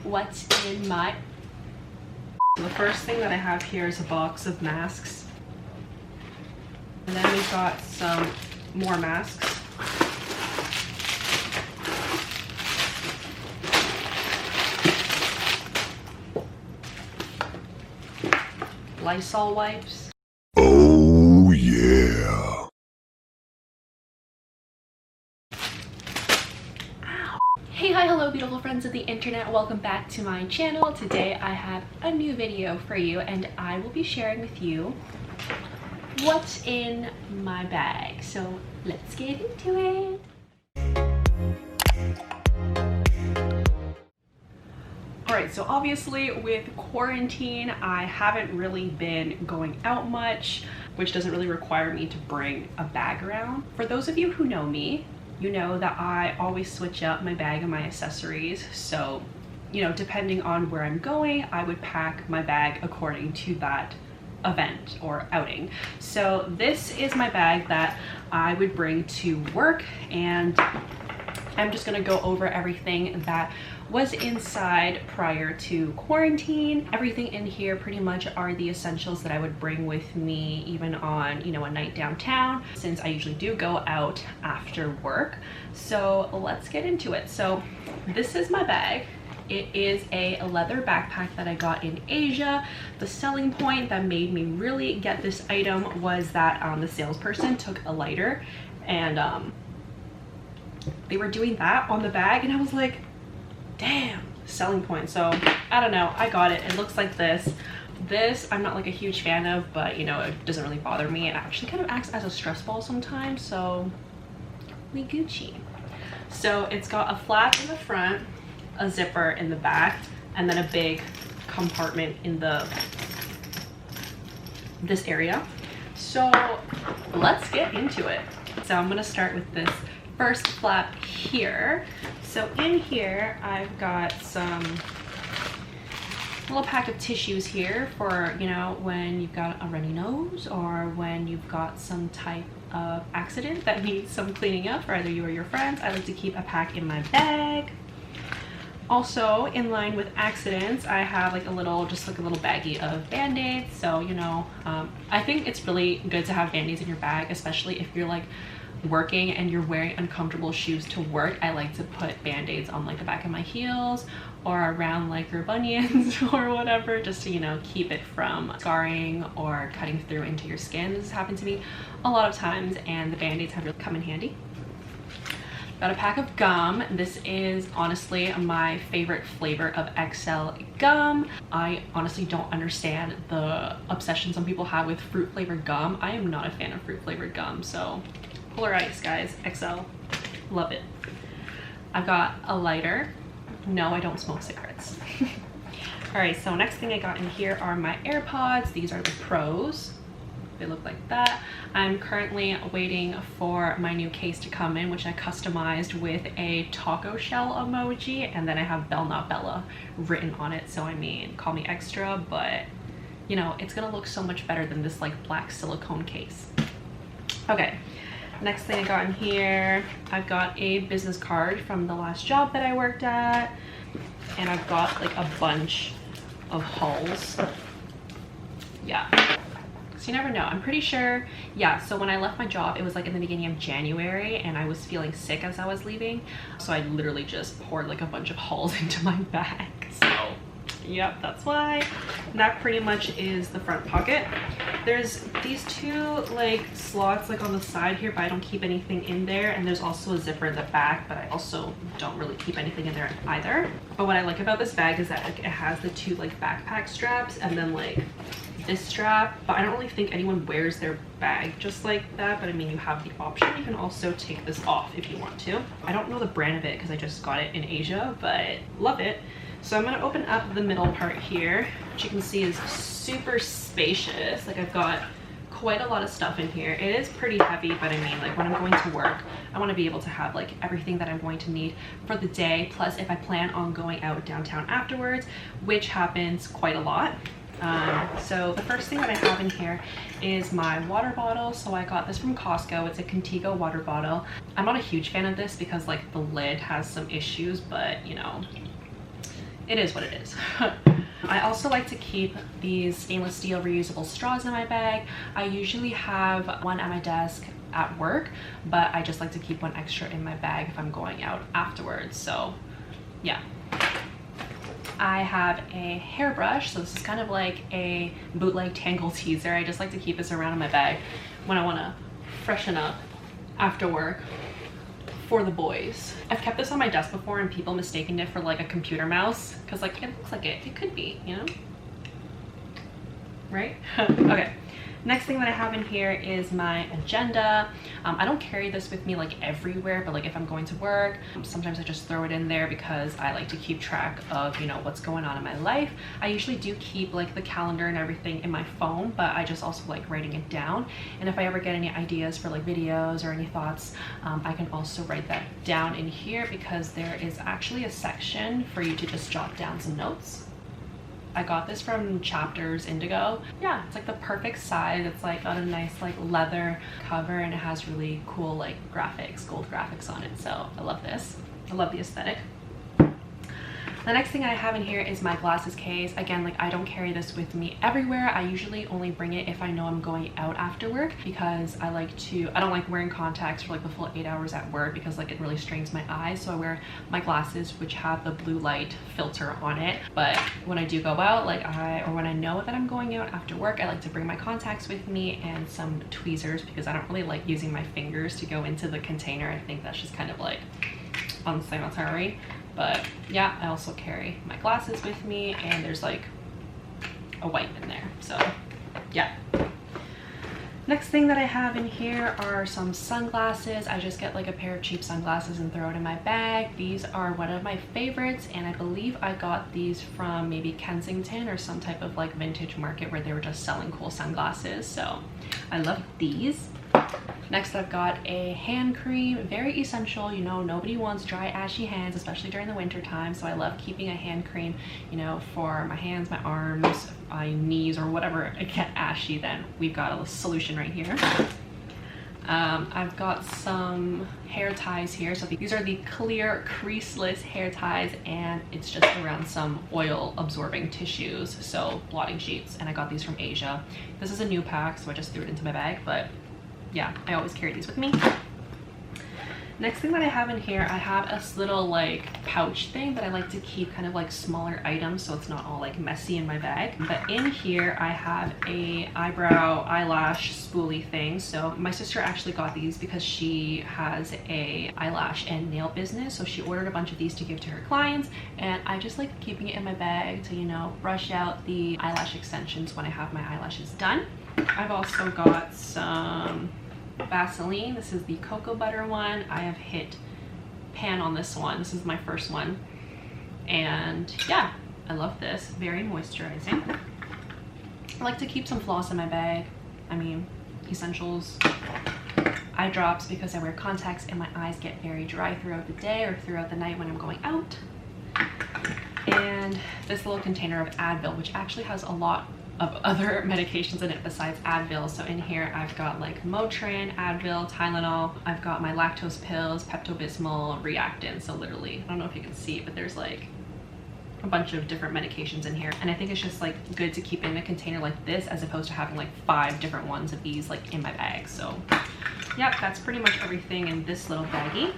what's in my... The first thing that I have here is a box of masks. And then we've got some more masks. Lysol wipes. Oh yeah. Ow. Hey, hi, hello beautiful friends of the internet. Welcome back to my channel. Today I have a new video for you and I will be sharing with you what's in my bag. So let's get into it. Alright, so obviously with quarantine, I haven't really been going out much, which doesn't really require me to bring a bag around. For those of you who know me, you know that I always switch up my bag and my accessories. So, you know, depending on where I'm going, I would pack my bag according to that event or outing. So this is my bag that I would bring to work, and I'm just gonna go over everything that was inside prior to quarantine. Everything in here pretty much are the essentials that I would bring with me even on, you know, a night downtown, since I usually do go out after work. So let's get into it. So this is my bag. It is a leather backpack that I got in Asia. The selling point that made me really get this item was that the salesperson took a lighter and they were doing that on the bag, and I was like, damn, selling point. So I don't know, I got it. It looks like this. This I'm not like a huge fan of, but you know, it doesn't really bother me. It actually kind of acts as a stress ball sometimes, so we Gucci. So it's got a flap in the front, a zipper in the back, and then a big compartment in this area. So let's get into it. So I'm gonna start with this first flap here. So in here I've got some little pack of tissues here for, you know, when you've got a runny nose or when you've got some type of accident that needs some cleaning up for either you or your friends. I like to keep a pack in my bag. Also, in line with accidents, I have like a little, just like a little baggie of band-aids. So, you know, I think it's really good to have band-aids in your bag, especially if you're like working and you're wearing uncomfortable shoes to work. I like to put band-aids on like the back of my heels or around like your bunions or whatever, just to, you know, keep it from scarring or cutting through into your skin. This has happened to me a lot of times, and the band-aids have really come in handy. Got a pack of gum. This is honestly my favorite flavor of XL gum. I honestly don't understand the obsession some people have with fruit flavored gum. I am not a fan of fruit flavored gum, so polar ice, guys. XL, love it. I've got a lighter. No, I don't smoke cigarettes. All right, so next thing I got in here are my AirPods. These are the Pros. They look like that. I'm currently waiting for my new case to come in, which I customized with a taco shell emoji, and then I have Belle Not Bella written on it. So I mean, call me extra, but you know, it's gonna look so much better than this like black silicone case. Okay, next thing I got in here, I've got a business card from the last job that I worked at, and I've got like a bunch of hauls. Yeah. So you never know. I'm pretty sure, yeah, so when I left my job, it was like in the beginning of January, and I was feeling sick as I was leaving. So I literally just poured like a bunch of hauls into my bag. So yep, that's why. And that pretty much is the front pocket. There's these two like slots like on the side here, but I don't keep anything in there. And there's also a zipper in the back, but I also don't really keep anything in there either. But what I like about this bag is that like, it has the two like backpack straps and then like this strap, but I don't really think anyone wears their bag just like that. But I mean, you have the option. You can also take this off if you want to. I don't know the brand of it because I just got it in Asia, but love it. So I'm going to open up the middle part here, which you can see is super spacious. Like I've got quite a lot of stuff in here. It is pretty heavy, but I mean, like when I'm going to work, I want to be able to have like everything that I'm going to need for the day. Plus, if I plan on going out downtown afterwards, which happens quite a lot. So the first thing that I have in here is my water bottle. So I got this from Costco. It's a Contigo water bottle. I'm not a huge fan of this because like the lid has some issues, but you know, it is what it is. I also like to keep these stainless steel reusable straws in my bag. I usually have one at my desk at work, but I just like to keep one extra in my bag if I'm going out afterwards. So yeah. I have a hairbrush, so this is kind of like a bootleg tangle teaser. I just like to keep this around in my bag when I want to freshen up after work for the boys. I've kept this on my desk before and people mistaken it for like a computer mouse because like it looks like it could be, you know, right? Okay. Next thing that I have in here is my agenda. I don't carry this with me like everywhere, but like if I'm going to work, sometimes I just throw it in there because I like to keep track of, you know, what's going on in my life. I usually do keep like the calendar and everything in my phone, but I just also like writing it down. And if I ever get any ideas for like videos or any thoughts, I can also write that down in here because there is actually a section for you to just jot down some notes. I got this from Chapters Indigo. Yeah, it's like the perfect size. It's like got a nice like leather cover and it has really cool like graphics, gold graphics on it. So I love this. I love the aesthetic. The next thing I have in here is my glasses case. Again, like I don't carry this with me everywhere. I usually only bring it if I know I'm going out after work because I don't like wearing contacts for like the full 8 hours at work because like it really strains my eyes. So I wear my glasses which have the blue light filter on it. But when I do go out, or when I know that I'm going out after work, I like to bring my contacts with me and some tweezers because I don't really like using my fingers to go into the container. I think that's just kind of like unsanitary. But yeah, I also carry my glasses with me and there's like a wipe in there. So yeah. Next thing that I have in here are some sunglasses. I just get like a pair of cheap sunglasses and throw it in my bag. These are one of my favorites and I believe I got these from maybe Kensington or some type of like vintage market where they were just selling cool sunglasses. So I love these. Next I've got a hand cream, very essential. You know, nobody wants dry ashy hands, especially during the winter time. So I love keeping a hand cream, you know, for my hands, my arms, my knees, or whatever I get ashy, then we've got a solution right here. I've got some hair ties here. So these are the clear creaseless hair ties and it's just around some oil absorbing tissues, so blotting sheets, and I got these from Asia. This is a new pack, so I just threw it into my bag, but yeah, I always carry these with me. Next thing that I have in here, I have this little like pouch thing that I like to keep kind of like smaller items so it's not all like messy in my bag. But in here I have a eyelash spoolie thing. So my sister actually got these because she has a eyelash and nail business. So she ordered a bunch of these to give to her clients and I just like keeping it in my bag to, you know, brush out the eyelash extensions when I have my eyelashes done. I've also got some Vaseline. This is the cocoa butter one. I have hit pan on this one. This is my first one. And yeah, I love this. Very moisturizing. I like to keep some floss in my bag. I mean, essentials. Eye drops because I wear contacts and my eyes get very dry throughout the day or throughout the night when I'm going out. And this little container of Advil, which actually has a lot of other medications in it besides Advil. So in here I've got like Motrin, Advil, Tylenol. I've got my lactose pills, Pepto-Bismol, Reactin. So literally, I don't know if you can see it, but there's like a bunch of different medications in here. And I think it's just like good to keep in a container like this as opposed to having like 5 different ones of these like in my bag. So yep, that's pretty much everything in this little baggie.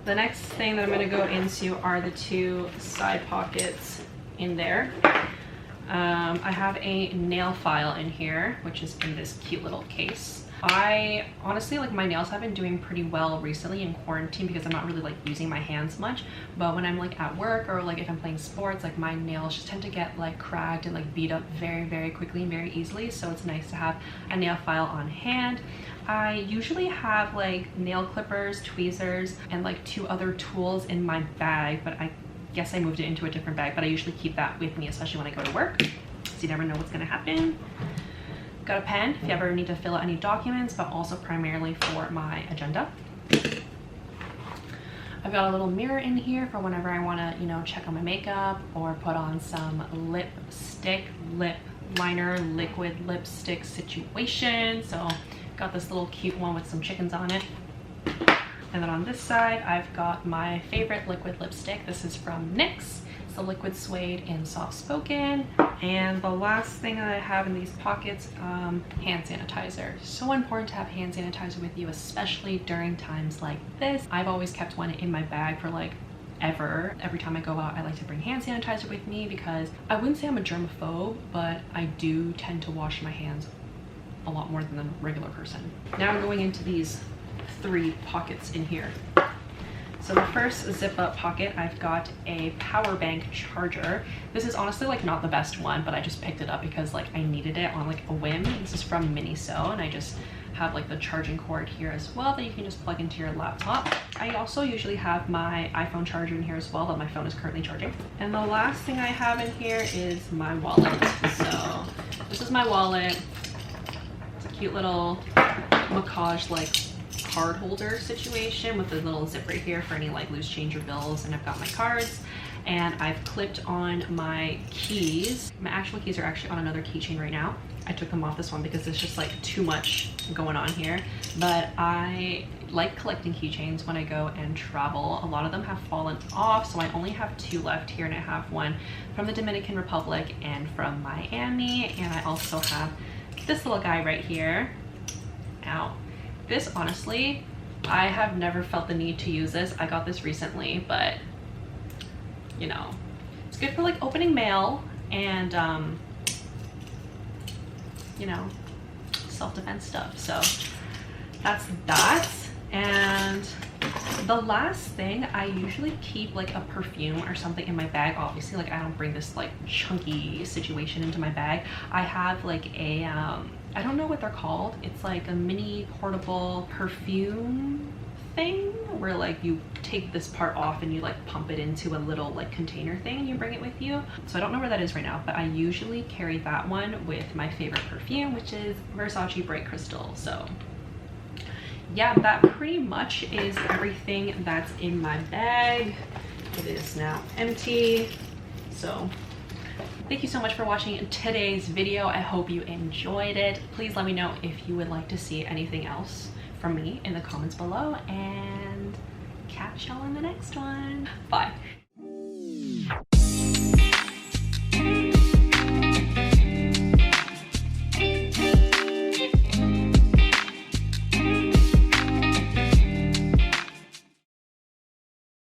The next thing that I'm gonna go into are the 2 side pockets in there. I have a nail file in here, which is in this cute little case. I honestly, like, my nails have been doing pretty well recently in quarantine because I'm not really like using my hands much, but when I'm like at work or like if I'm playing sports, like my nails just tend to get like cracked and like beat up very, very quickly and very easily. So it's nice to have a nail file on hand. I usually have like nail clippers, tweezers, and like 2 other tools in my bag, but I guess I moved it into a different bag, but I usually keep that with me, especially when I go to work, so you never know what's gonna happen. Got a pen if you ever need to fill out any documents, but also primarily for my agenda. I've got a little mirror in here for whenever I wanna, you know, check on my makeup or put on some lipstick, lip liner, liquid lipstick situation. So got this little cute one with some chickens on it. And then on this side, I've got my favorite liquid lipstick. This is from NYX. It's the Liquid Suede in Soft Spoken. And the last thing that I have in these pockets, hand sanitizer. So important to have hand sanitizer with you, especially during times like this. I've always kept one in my bag for like ever. Every time I go out, I like to bring hand sanitizer with me because I wouldn't say I'm a germaphobe, but I do tend to wash my hands a lot more than a regular person. Now I'm going into these 3 pockets in here. So the first zip up pocket, I've got a power bank charger. This is honestly like not the best one, but I just picked it up because like I needed it on like a whim. This is from Miniso, and I just have like the charging cord here as well that you can just plug into your laptop. I also usually have my iPhone charger in here as well, that my phone is currently charging. And the last thing I have in here is my wallet. So this is my wallet. It's a cute little macage like card holder situation with a little zip right here for any like loose change or bills, and I've got my cards, and I've clipped on my keys. My actual keys are actually on another keychain right now. I took them off this one because there's just like too much going on here, but I like collecting keychains when I go and travel. A lot of them have fallen off, so I only have 2 left here, and I have one from the Dominican Republic and from Miami, and I also have this little guy right here. Ow. This, honestly, I have never felt the need to use this. I got this recently, but you know, it's good for like opening mail and you know, self-defense stuff. So that's that. And the last thing, I usually keep like a perfume or something in my bag. Obviously, like I don't bring this like chunky situation into my bag. I have like a I don't know what they're called. It's like a mini portable perfume thing where like you take this part off and you like pump it into a little like container thing and you bring it with you. So I don't know where that is right now, but I usually carry that one with my favorite perfume, which is Versace Bright Crystal. So yeah, that pretty much is everything that's in my bag. It is now empty. So thank you so much for watching today's video. I hope you enjoyed it. Please let me know if you would like to see anything else from me in the comments below, and catch y'all in the next one. Bye.